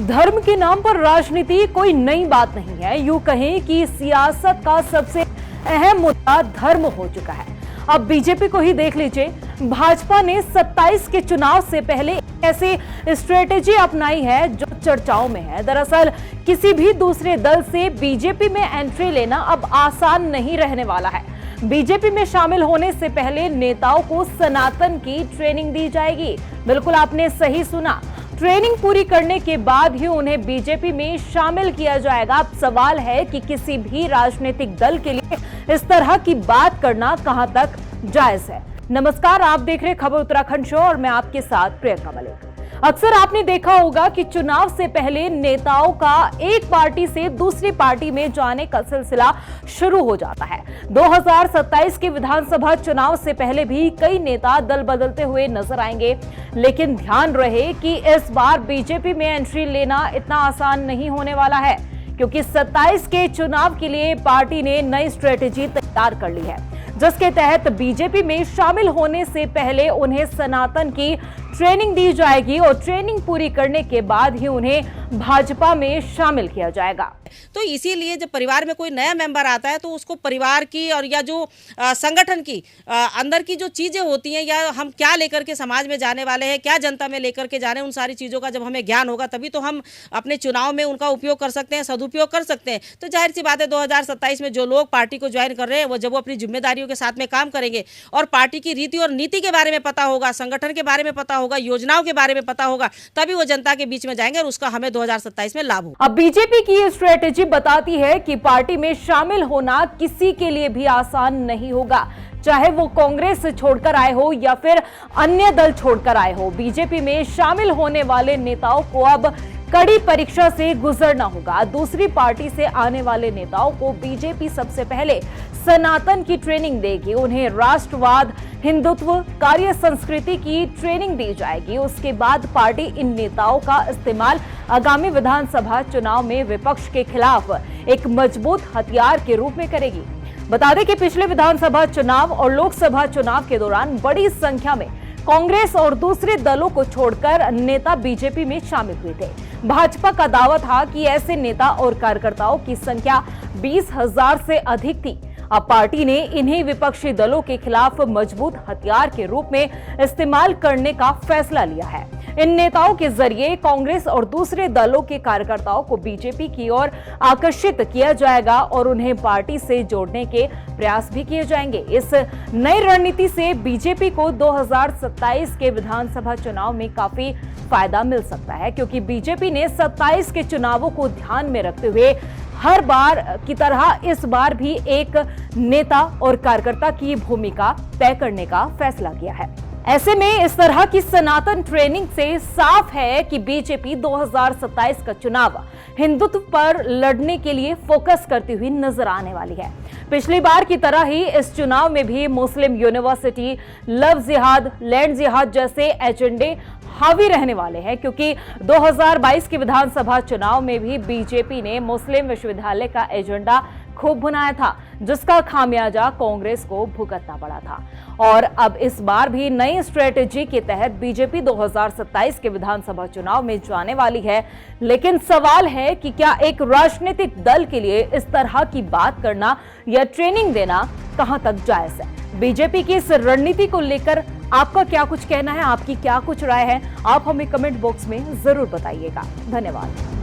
धर्म के नाम पर राजनीति कोई नई बात नहीं है। यूं कहें कि सियासत का सबसे अहम मुद्दा धर्म हो चुका है। अब बीजेपी को ही देख लीजिए। भाजपा ने 27 के चुनाव से पहले ऐसी स्ट्रेटेजी अपनाई है जो चर्चाओं में है। दरअसल किसी भी दूसरे दल से बीजेपी में एंट्री लेना अब आसान नहीं रहने वाला है। बीजेपी में शामिल होने से पहले नेताओं को सनातन की ट्रेनिंग दी जाएगी। बिल्कुल आपने सही सुना, ट्रेनिंग पूरी करने के बाद ही उन्हें बीजेपी में शामिल किया जाएगा। अब सवाल है कि किसी भी राजनीतिक दल के लिए इस तरह की बात करना कहां तक जायज है। नमस्कार, आप देख रहे खबर उत्तराखंड शो और मैं आपके साथ प्रियंका मलिक। अक्सर आपने देखा होगा कि चुनाव से पहले नेताओं का एक पार्टी से दूसरी पार्टी में जाने का सिलसिला शुरू हो जाता है। 2027 के विधानसभा चुनाव से पहले भी कई नेता दल बदलते हुए नजर आएंगे, लेकिन ध्यान रहे कि इस बार बीजेपी में एंट्री लेना इतना आसान नहीं होने वाला है, क्योंकि 27 के चुनाव के लिए पार्टी ने नई स्ट्रेटेजी तैयार कर ली है, जिसके तहत बीजेपी में शामिल होने से पहले उन्हें सनातन की ट्रेनिंग दी जाएगी और ट्रेनिंग पूरी करने के बाद ही उन्हें भाजपा में शामिल किया जाएगा। तो इसीलिए जब परिवार में कोई नया मेंबर आता है तो उसको परिवार की और या जो संगठन की अंदर की जो चीज़ें होती हैं, या हम क्या लेकर के समाज में जाने वाले हैं, क्या जनता में लेकर के जाने, उन सारी चीज़ों का जब हमें ज्ञान होगा तभी तो हम अपने चुनाव में उनका उपयोग कर सकते हैं, सदुपयोग कर सकते हैं। तो जाहिर सी बात है 2027 में जो लोग पार्टी को ज्वाइन कर रहे हैं वो जब वो अपनी जिम्मेदारियों के साथ में काम करेंगे और पार्टी की रीति और नीति के बारे में पता होगा, संगठन के बारे में पता होगा, योजनाओं के बारे में पता होगा, तभी वो जनता के बीच में जाएंगे और उसका हमें 2027 में लाभ होगा। अब बीजेपी की ये स्ट्रेटेजी बताती है कि पार्टी में शामिल होना किसी के लिए भी आसान नहीं होगा, चाहे वो कांग्रेस से छोड़कर आए हो या फिर अन्य दल छोड़कर आए हो। बीजेपी में शामिल होने वाले नेताओं को अब कड़ी परीक्षा से गुजरना होगा। दूसरी पार्टी से आने वाले नेताओं को बीजेपी सबसे पहले सनातन की ट्रेनिंग देगी, उन्हें राष्ट्रवाद, हिंदुत्व, कार्य संस्कृति की ट्रेनिंग दी जाएगी। उसके बाद पार्टी इन नेताओं का इस्तेमाल आगामी विधानसभा चुनाव में विपक्ष के खिलाफ एक मजबूत हथियार के रूप में करेगी। बता दें कि पिछले विधानसभा चुनाव और लोकसभा चुनाव के दौरान बड़ी संख्या में कांग्रेस और दूसरे दलों को छोड़कर नेता बीजेपी में शामिल हुए थे। भाजपा का दावा था कि ऐसे नेता और कार्यकर्ताओं की संख्या 20,000 से अधिक थी। अब पार्टी ने इन्हीं विपक्षी दलों के खिलाफ मजबूत हथियार के रूप में इस्तेमाल करने का फैसला लिया है। इन नेताओं के जरिए कांग्रेस और दूसरे दलों के कार्यकर्ताओं को बीजेपी की ओर आकर्षित किया जाएगा और उन्हें पार्टी से जोड़ने के प्रयास भी किए जाएंगे। इस नई रणनीति से बीजेपी को 2027 के विधानसभा चुनाव में काफी फायदा मिल सकता है, क्योंकि बीजेपी ने 27 के चुनावों को ध्यान में रखते हुए हर बार की तरह इस बार भी एक नेता और कार्यकर्ता की भूमिका तय करने का फैसला किया है। ऐसे में इस तरह की सनातन ट्रेनिंग से साफ है कि बीजेपी 2027 का चुनाव हिंदुत्व पर लड़ने के लिए फोकस करती हुई नजर आने वाली है। पिछली बार की तरह ही इस चुनाव में भी मुस्लिम यूनिवर्सिटी, लव जिहाद, लैंड जिहाद जैसे एजेंडे हावी रहने वाले हैं, क्योंकि 2022 के विधानसभा चुनाव में भी बीजेपी ने मुस्लिम विश्वविद्यालय का एजेंडा खूब भुनाया था, जिसका खामियाजा कांग्रेस को भुगतना पड़ा था। और अब इस बार भी नई स्ट्रेटेजी के तहत बीजेपी 2027 के विधानसभा चुनाव में जाने वाली है। लेकिन सवाल है कि क्या एक राजनीतिक दल के लिए इस तरह की बात करना या ट्रेनिंग देना कहां तक जायज है? बीजेपी की इस रणनीति को लेकर आपका क्या कुछ कहना है, आपकी क्या कुछ राय है? आप हमें कमेंट बॉक्स में जरूर बताइएगा। धन्यवाद।